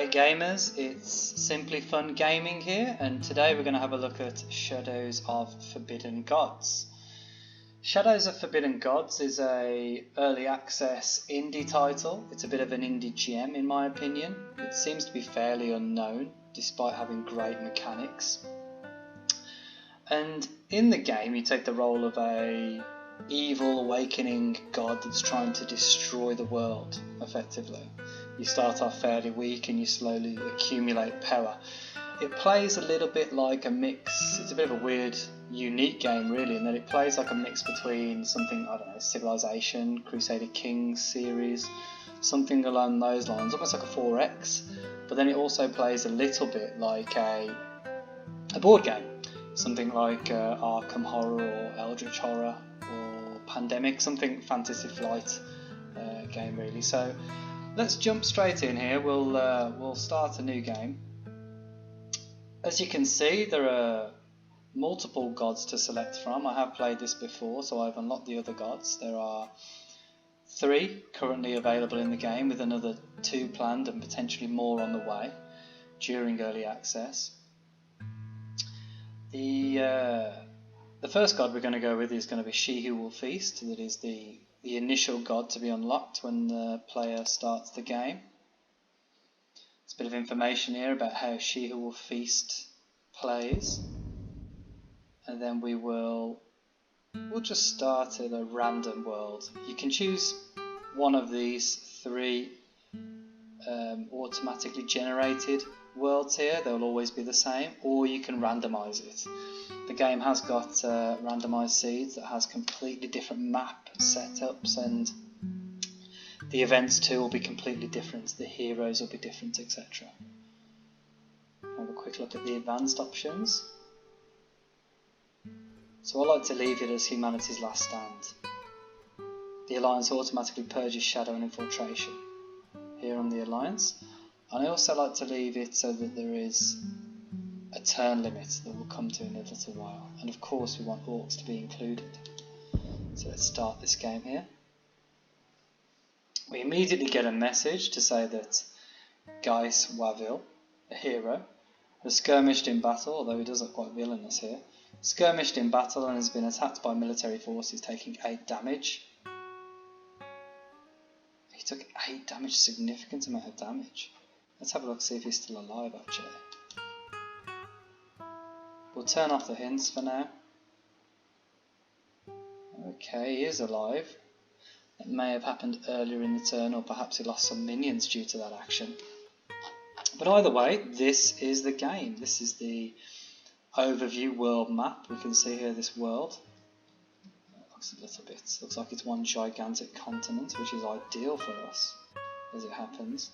G'day gamers, it's Simply Fun Gaming here, and today we're going to have a look at Shadows of Forbidden Gods. Shadows of Forbidden Gods is a early access indie title. It's a bit of an indie gem in my opinion. It seems to be fairly unknown despite having great mechanics. And in the game you take the role of a evil awakening god that's trying to destroy the world effectively. You start off fairly weak and you slowly accumulate power. It plays a little bit like a mix, it's a bit of a weird, unique game really, in that it plays like a mix between something, I don't know, Civilization, Crusader Kings series, something along those lines, almost like a 4X, but then it also plays a little bit like a board game, something like Arkham Horror or Eldritch Horror or Pandemic, something Fantasy Flight game really. So let's jump straight in here. We'll start a new game. As you can see, there are multiple gods to select from. I have played this before, so I've unlocked the other gods. There are 3 currently available in the game, with another 2 planned and potentially more on the way during early access. The first god we're going to go with is going to be She Who Will Feast. That is the initial god to be unlocked when the player starts the game. There's a bit of information here about how She Who Will Feast plays, and then we'll just start in a random world. You can choose one of these 3 automatically generated worlds here. They'll always be the same, or you can randomize it. The game has got randomized seeds that has completely different map setups, and the events too will be completely different, the heroes will be different, etc. Have a quick look at the advanced options. So I like to leave it as humanity's last stand. The Alliance automatically purges Shadow and Infiltration here on the Alliance, and I also like to leave it so that there is a turn limit that we'll come to in a little while, and of course we want orcs to be included. So let's start this game here. We immediately get a message to say that Gais Wavil, a hero, has skirmished in battle, although he does look quite villainous here, skirmished in battle and has been attacked by military forces, taking 8 damage. He took 8 damage, significant amount of damage. Let's have a look, see if he's still alive actually. We'll turn off the hints for now. Okay, he is alive. It may have happened earlier in the turn, or perhaps he lost some minions due to that action. But either way, this is the game. This is the overview world map. We can see here this world. It looks a little bit, looks like it's one gigantic continent, which is ideal for us, as it happens.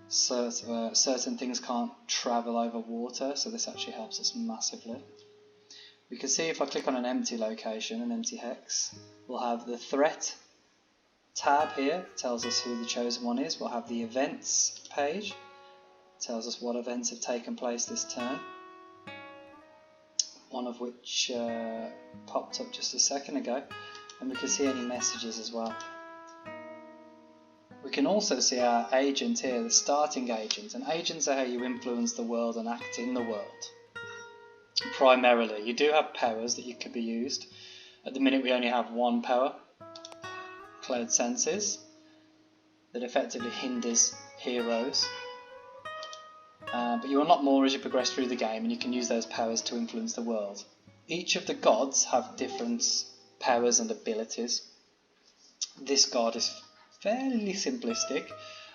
Certain things can't travel over water, so this actually helps us massively. We can see if I click on an empty location, an empty hex, we'll have the threat tab here, tells us who the chosen one is. We'll have the events page, tells us what events have taken place this turn, one of which popped up just a second ago, and we can see any messages as well. We can also see our agent here, the starting agent, and agents are how you influence the world and act in the world. Primarily, you do have powers that could be used. At the minute we only have 1 power, Cloud Senses, that effectively hinders heroes. But you unlock more as you progress through the game, and you can use those powers to influence the world. Each of the gods have different powers and abilities. This god is fairly simplistic,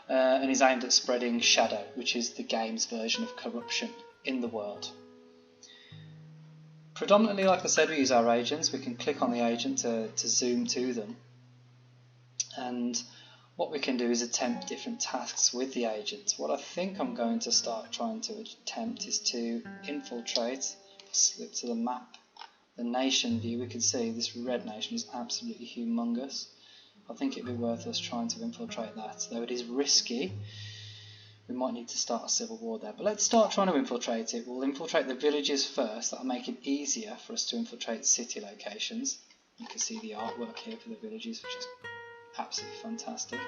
and is aimed at spreading shadow, which is the game's version of corruption in the world. Predominantly, like I said, we use our agents. We can click on the agent to zoom to them, and what we can do is attempt different tasks with the agent. What I think I'm going to start trying to attempt is to infiltrate, slip to the map, the nation view. We can see this red nation is absolutely humongous. I think it'd be worth us trying to infiltrate that, though it is risky. We might need to start a civil war there, but let's start trying to infiltrate it. We'll infiltrate the villages first. That'll make it easier for us to infiltrate city locations. You can see the artwork here for the villages, which is absolutely fantastic.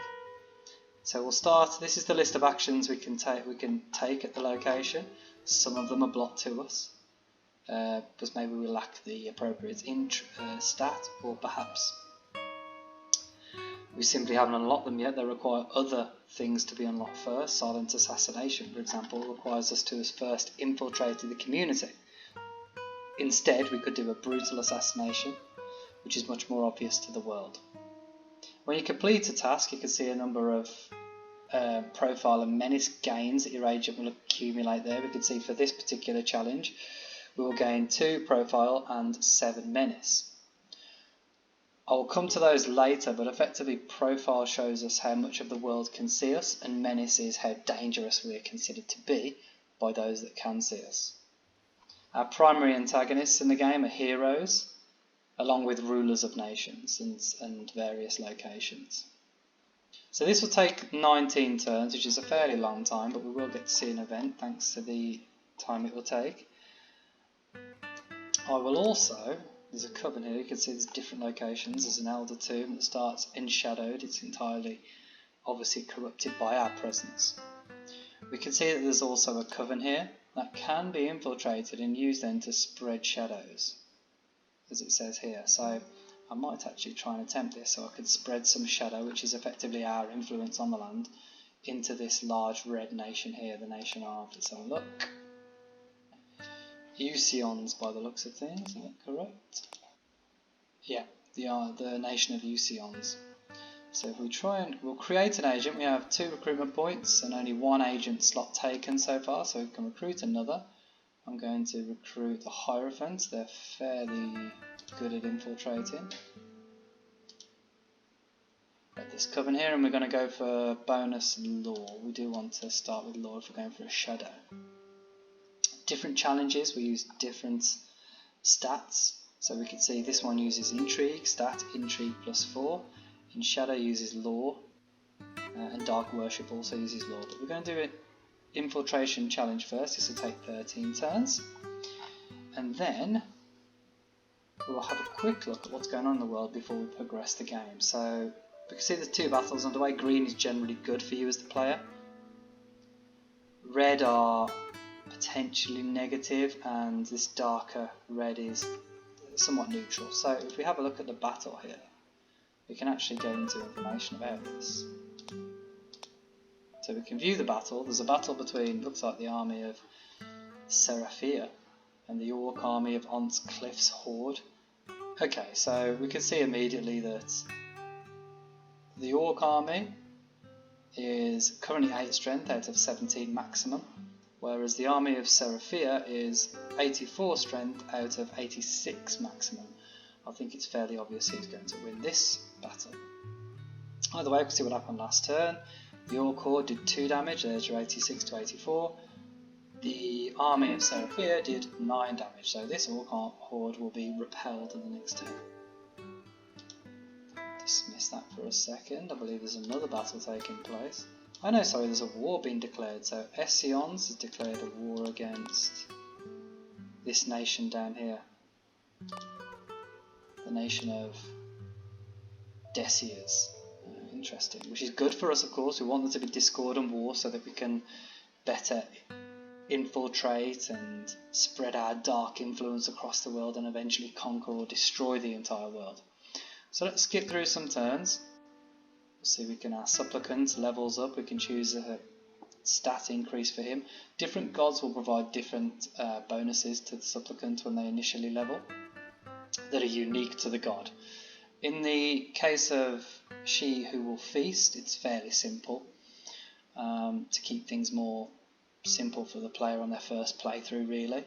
So we'll start. This is the list of actions we can take at the location. Some of them are blocked to us, because maybe we lack the appropriate stat, or perhaps we simply haven't unlocked them yet. They require other things to be unlocked first. Silent assassination, for example, requires us to have first infiltrated the community. Instead, we could do a brutal assassination, which is much more obvious to the world. When you complete a task, you can see a number of profile and menace gains that your agent will accumulate there. We can see for this particular challenge, we will gain 2 profile and 7 menace. I will come to those later, but effectively profile shows us how much of the world can see us, and menace is how dangerous we are considered to be by those that can see us. Our primary antagonists in the game are heroes, along with rulers of nations and various locations. So this will take 19 turns, which is a fairly long time, but we will get to see an event thanks to the time it will take. I will also, there's a coven here, you can see there's different locations. There's an elder tomb that starts enshadowed. It's entirely obviously corrupted by our presence. We can see that there's also a coven here that can be infiltrated and used then to spread shadows, as it says here. So I might actually try and attempt this, so I could spread some shadow, which is effectively our influence on the land, into this large red nation here, the nation of, let's have a look, Usions by the looks of things, is that correct? Yeah, the nation of Usions. So if we try and, we'll create an agent. We have 2 recruitment points and only 1 agent slot taken so far, so we can recruit another. I'm going to recruit the Hierophants. They're fairly good at infiltrating. At this coven here, and we're going to go for bonus law. We do want to start with law if we're going for a shadow. Different challenges, we use different stats. So we can see this one uses intrigue, stat intrigue +4. In shadow uses law, and dark worship also uses law. But we're going to do an infiltration challenge first. This will take 13 turns, and then we'll have a quick look at what's going on in the world before we progress the game. So we can see there's 2 battles underway. Green is generally good for you as the player. Red are potentially negative, and this darker red is somewhat neutral. So if we have a look at the battle here, we can actually go into information about this. So we can view the battle. There's a battle between, looks like the army of Seraphia and the Orc army of Cliff's Horde. Okay, so we can see immediately that the Orc army is currently 8 strength out of 17 maximum, whereas the army of Seraphia is 84 strength out of 86 maximum. I think it's fairly obvious who's going to win this battle. Either way, we can see what happened last turn. The Orc Horde did 2 damage, there's your 86 to 84. The army of Seraphia did 9 damage, so this Orc Horde will be repelled in the next turn. Dismiss that for a second. I believe there's another battle taking place. Oh no, sorry, there's a war being declared. So Essions has declared a war against this nation down here. The nation of Deciers. Interesting. Which is good for us, of course. We want there to be discord and war so that we can better infiltrate and spread our dark influence across the world and eventually conquer or destroy the entire world. So let's skip through some turns. We'll see we can, our supplicant levels up. We can choose a stat increase for him. Different gods will provide different bonuses to the supplicant when they initially level that are unique to the god. In the case of She Who Will Feast, it's fairly simple to keep things more simple for the player on their first playthrough, really.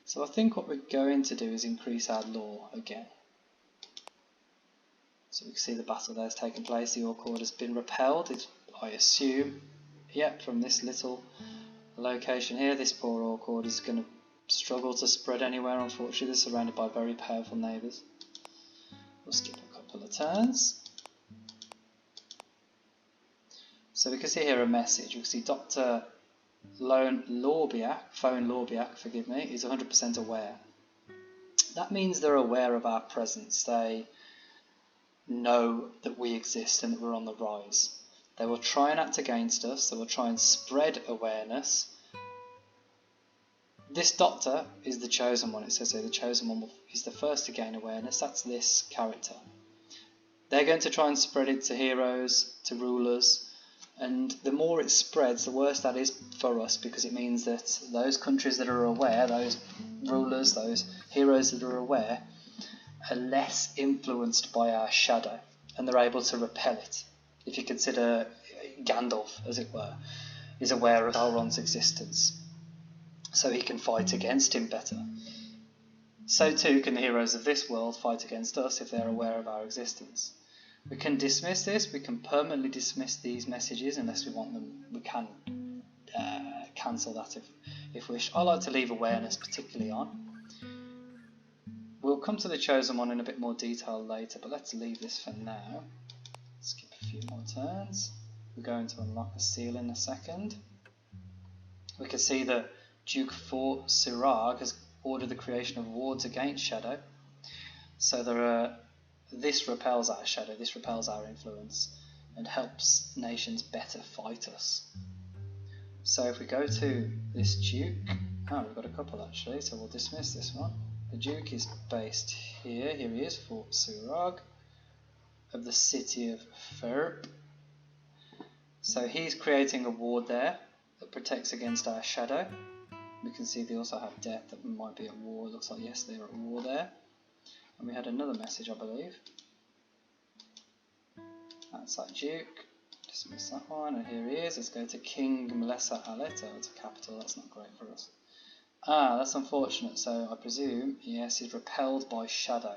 So I think what we're going to do is increase our law again. So we can see the battle there has taken place. The Orc Horde has been repelled. It's, I assume, yep, from this little location here. This poor Orc Horde is going to struggle to spread anywhere, unfortunately. They're surrounded by very powerful neighbours. We'll skip a couple of turns. So we can see here a message. We can see Dr. Phone Lorbiak, forgive me, is 100% aware. That means they're aware of our presence. They know that we exist and that we're on the rise. They will try and act against us. They will try and spread awareness. This doctor is the chosen one. It says here the chosen one is the first to gain awareness. That's this character. They're going to try and spread it to heroes, to rulers, and the more it spreads, the worse that is for us, because it means that those countries that are aware, those rulers, those heroes that are aware, are less influenced by our shadow, and they're able to repel it. If you consider Gandalf, as it were, is aware of Sauron's existence, so he can fight against him better. So too can the heroes of this world fight against us if they're aware of our existence. We can dismiss this, we can permanently dismiss these messages unless we want them. We can cancel that if we wish. I like to leave awareness particularly on. We'll come to the chosen one in a bit more detail later, but let's leave this for now. Skip a few more turns. We're going to unlock a seal in a second. We can see that Duke Fort Sirag has ordered the creation of wards against shadow. So this repels our shadow, this repels our influence, and helps nations better fight us. So if we go to this Duke, we've got a couple actually, so we'll dismiss this one. The Duke is based here he is, Fort Sirag, of the city of Ferb. So he's creating a ward there that protects against our shadow. We can see they also have death that might be at war. It looks like, yes, they're at war there. And we had another message, I believe. That's that Duke. Dismiss that one. And here he is. Let's go to King Melessa Alet. Oh, it's a capital. That's not great for us. That's unfortunate. So I presume, yes, he's repelled by shadow.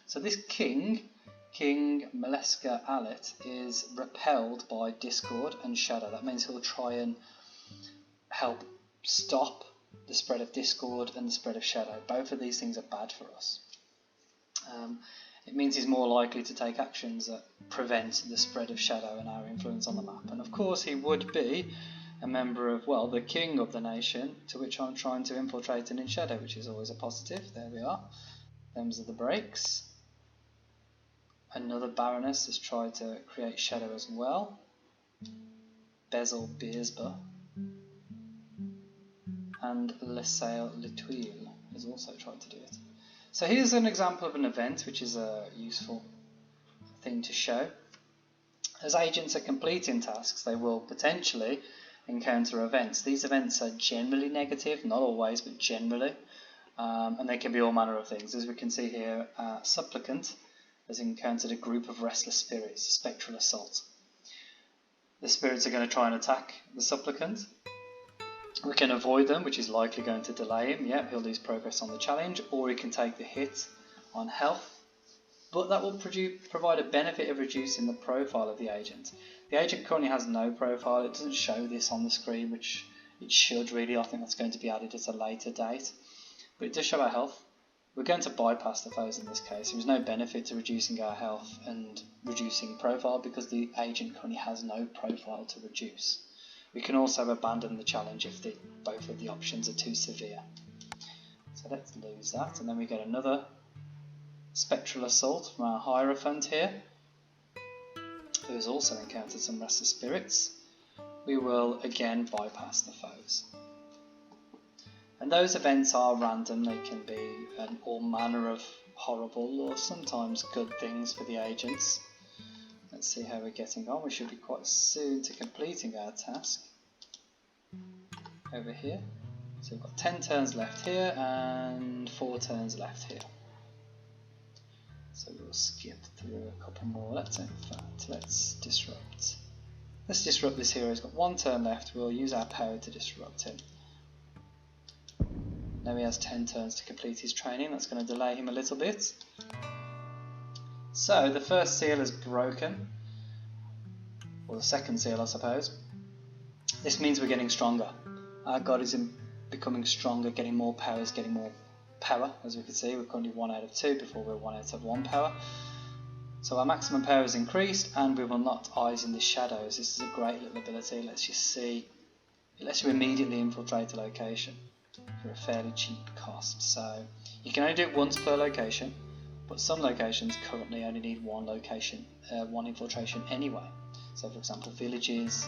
So this King Meleska Alet, is repelled by discord and shadow. That means he'll try and help stop the spread of discord and the spread of shadow. Both of these things are bad for us. It means he's more likely to take actions that prevent the spread of shadow and our influence on the map. And of course he would be a member of, well, the king of the nation to which I'm trying to infiltrate and in shadow, which is always a positive. There we are. Them's are the breaks. Another baroness has tried to create shadow as well. Bezel Beersba. And Lesail Lituile has also tried to do it. So here's an example of an event, which is a useful thing to show. As agents are completing tasks, they will potentially encounter events. These events are generally negative, not always, but generally, and they can be all manner of things. As we can see here, Supplicant has encountered a group of restless spirits, a spectral assault. The spirits are going to try and attack the Supplicant. We can avoid them, which is likely going to delay him. Yep, he'll lose progress on the challenge, or he can take the hit on health. But that will provide a benefit of reducing the profile of the agent. The agent currently has no profile. It doesn't show this on the screen, which it should really. I think that's going to be added at a later date. But it does show our health. We're going to bypass the foes in this case. There's no benefit to reducing our health and reducing profile because the agent currently has no profile to reduce. We can also abandon the challenge if both of the options are too severe. So let's lose that, and then we get another spectral assault from our Hierophant here, who has also encountered some restless spirits. We will again bypass the foes. And those events are random. They can be all manner of horrible or sometimes good things for the agents. Let's see how we're getting on. We should be quite soon to completing our task over here. So we've got 10 turns left here and 4 turns left here. So we'll skip through a couple more. Let's disrupt. Let's disrupt this hero. He's got 1 turn left. We'll use our power to disrupt him. Now he has 10 turns to complete his training. That's going to delay him a little bit. So the first seal is broken, or the second seal I suppose. This means we're getting stronger. Our god is becoming stronger, getting more powers, getting more power. As we can see, we're currently 1 out of 2, before we're 1 out of 1 power. So our maximum power is increased, and we will not eyes in the shadows. This is a great little ability. It lets you immediately infiltrate a location for a fairly cheap cost. So you can only do it once per location. but some locations currently only need one infiltration anyway. So for example, villages,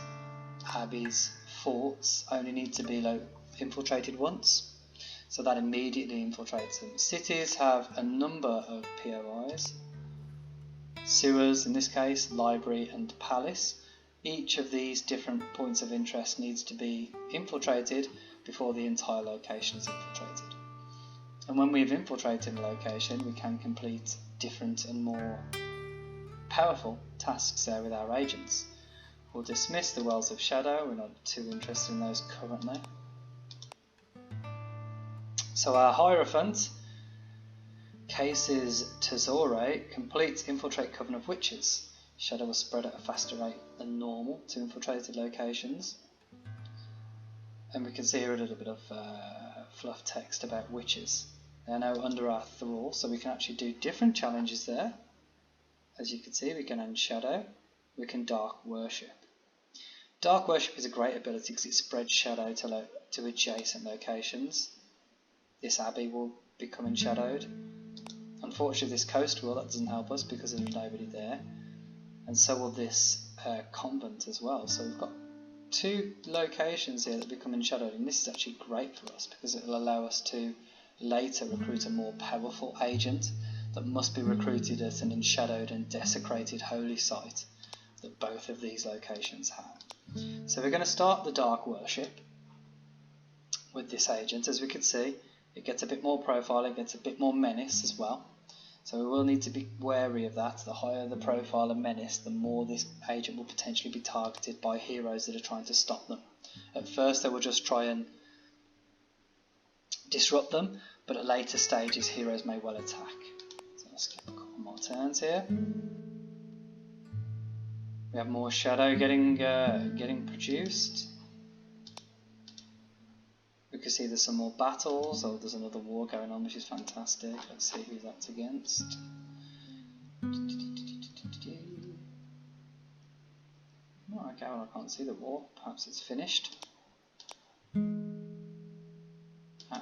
abbeys, forts only need to be infiltrated once, so that immediately infiltrates them. Cities have a number of POIs, sewers in this case, library and palace. Each of these different points of interest needs to be infiltrated before the entire location is infiltrated. And when we've infiltrated a location, we can complete different and more powerful tasks there with our agents. We'll dismiss the Wells of Shadow, we're not too interested in those currently. So our Hierophant, Cases Tesore, completes Infiltrate Coven of Witches. Shadow will spread at a faster rate than normal to infiltrated locations. And we can see here a little bit of fluff text about witches. They are now under our thrall, so we can actually do different challenges there. As you can see, we can unshadow, we can dark worship. Dark worship is a great ability because it spreads shadow to adjacent locations. This abbey will become enshadowed. Unfortunately, this coast will, that doesn't help us because there's nobody there. And so will this convent as well. So we've got two locations here that become enshadowed, and this is actually great for us because it will allow us to later recruit a more powerful agent that must be recruited at an enshadowed and desecrated holy site that both of these locations have. So we're going to start the dark worship with this agent. As we can see, it gets a bit more profile, it gets a bit more menace as well. So we will need to be wary of that. The higher the profile and menace, the more this agent will potentially be targeted by heroes that are trying to stop them. At first they will just try and disrupt them, but at later stages heroes may well attack. So let's skip a couple more turns here. We have more shadow getting produced. We can see there's some more battles. Oh, there's another war going on, which is fantastic. Let's see who that's against. Oh, okay, well, I can't see the war. Perhaps it's finished.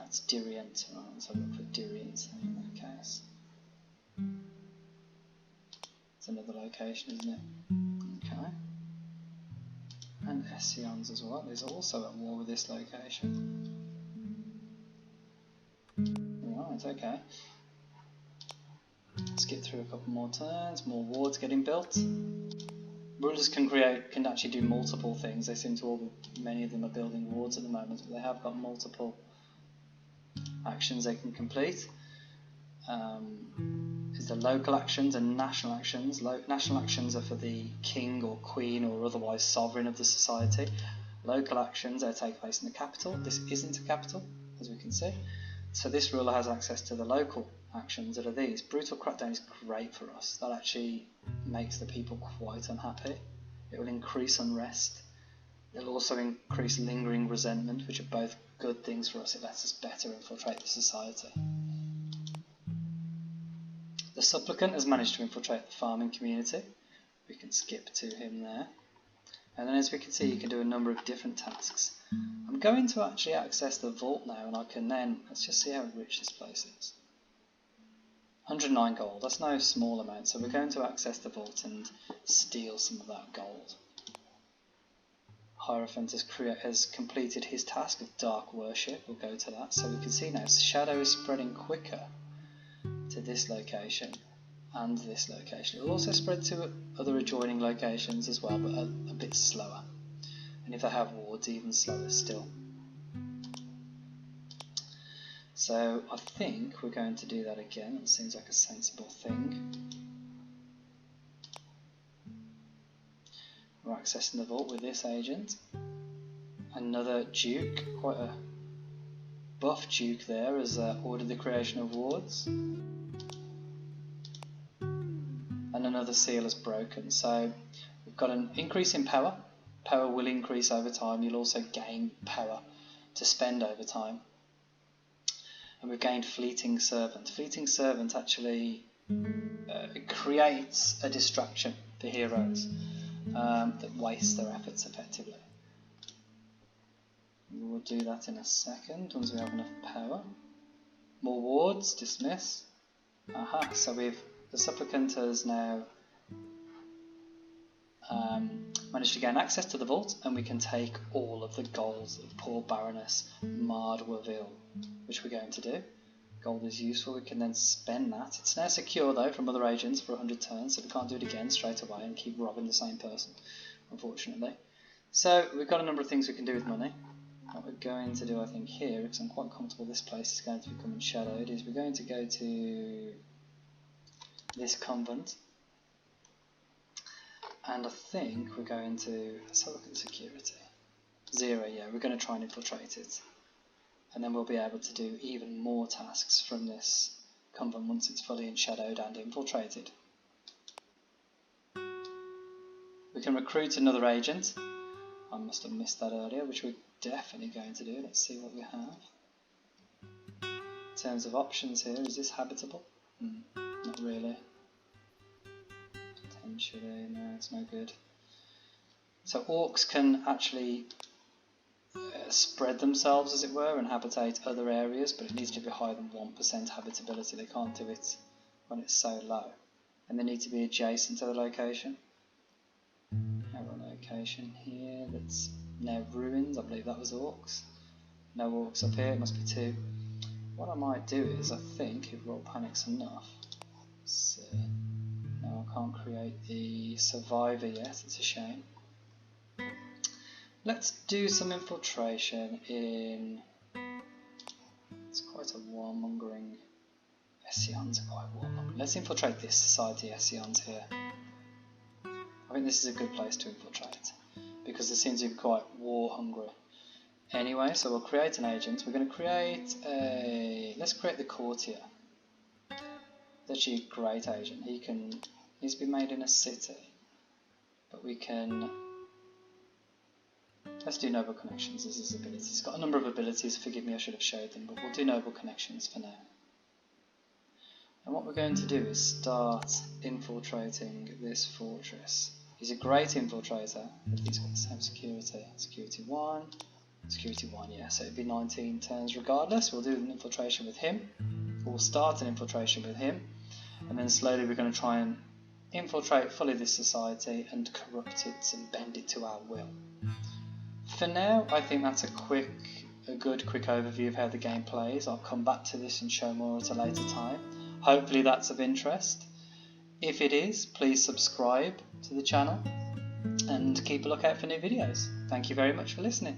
It's Dirient. Right, let's have a look for Dirient in that case. It's another location, isn't it? Okay. And Essions as well is also at war with this location. Right, okay. Skip through a couple more turns, more wards getting built. Rulers can actually do multiple things. They seem to all, many of them are building wards at the moment, but they have got multiple actions they can complete. Is the local actions and national actions. National actions are for the king or queen or otherwise sovereign of the society. Local actions, they take place in the capital. This isn't a capital, as we can see. So this ruler has access to the local actions that are these. Brutal Crackdown is great for us. That actually makes the people quite unhappy. It will increase unrest. It will also increase lingering resentment, which are both good things for us. It lets us better infiltrate the society. The Supplicant has managed to infiltrate the farming community. We can skip to him there. And then as we can see, you can do a number of different tasks. I'm going to actually access the vault now, and I can then, let's just see how rich this place is. 109 gold, that's no small amount, so we're going to access the vault and steal some of that gold. Hierophant has completed his task of dark worship. We'll go to that. So we can see now shadow is spreading quicker to this location and this location. It will also spread to other adjoining locations as well, but a bit slower. And if they have wards, even slower still. So I think we're going to do that again. It seems like a sensible thing. We're accessing the vault with this agent. Another duke, quite a buff duke there, has ordered the creation of wards. And another seal is broken. So we've got an increase in power. Power will increase over time. You'll also gain power to spend over time. And we've gained Fleeting Servant. Fleeting Servant actually creates a distraction for heroes that waste their efforts effectively. We'll do that in a second once we have enough power. More wards, dismiss. Aha, so the supplicant has now managed to gain access to the vault, and we can take all of the gold of poor Baroness Mardwaville, which we're going to do. Gold is useful, we can then spend that. It's now secure though from other agents for 100 turns, so we can't do it again straight away and keep robbing the same person, unfortunately. So we've got a number of things we can do with money. What we're going to do, I think, here, because I'm quite comfortable this place is going to become shadowed, is we're going to go to this convent. And I think we're going to, let's have a look at the security. 0, yeah, we're going to try and infiltrate it. And then we'll be able to do even more tasks from this convent once it's fully shadowed and infiltrated. We can recruit another agent. I must have missed that earlier, which we're definitely going to do. Let's see what we have. In terms of options here, is this habitable? Not really. Potentially, no, it's no good. So orcs can actually spread themselves, as it were, and habitate other areas, but it needs to be higher than 1% habitability. They can't do it when it's so low. And they need to be adjacent to the location. Our location here, that's now ruins. I believe that was orcs. No orcs up here, it must be 2. What I might do is, I think, if Roll Panic's enough, let's see. No, I can't create the survivor yet, it's a shame. Let's do some infiltration in... It's quite a warmongering... Essions are quite warmongering. Let's infiltrate this society, Essions here. I think this is a good place to infiltrate, because they seem to be quite war hungry. Anyway, so we'll create an agent. We're going to create a... Let's create the courtier. He's actually a great agent. He's been made in a city, but we can... Let's do noble connections as his ability. He's got a number of abilities. Forgive me, I should have showed them, but we'll do noble connections for now. And what we're going to do is start infiltrating this fortress. He's a great infiltrator. He's got the same security. Security 1. Security 1, yeah, so it'd be 19 turns regardless. We'll do an infiltration with him. We'll start an infiltration with him, and then slowly we're going to try and infiltrate fully this society and corrupt it and bend it to our will. For now, I think that's a good quick overview of how the game plays. I'll come back to this and show more at a later time. Hopefully that's of interest. If it is, please subscribe to the channel and keep a lookout for new videos. Thank you very much for listening.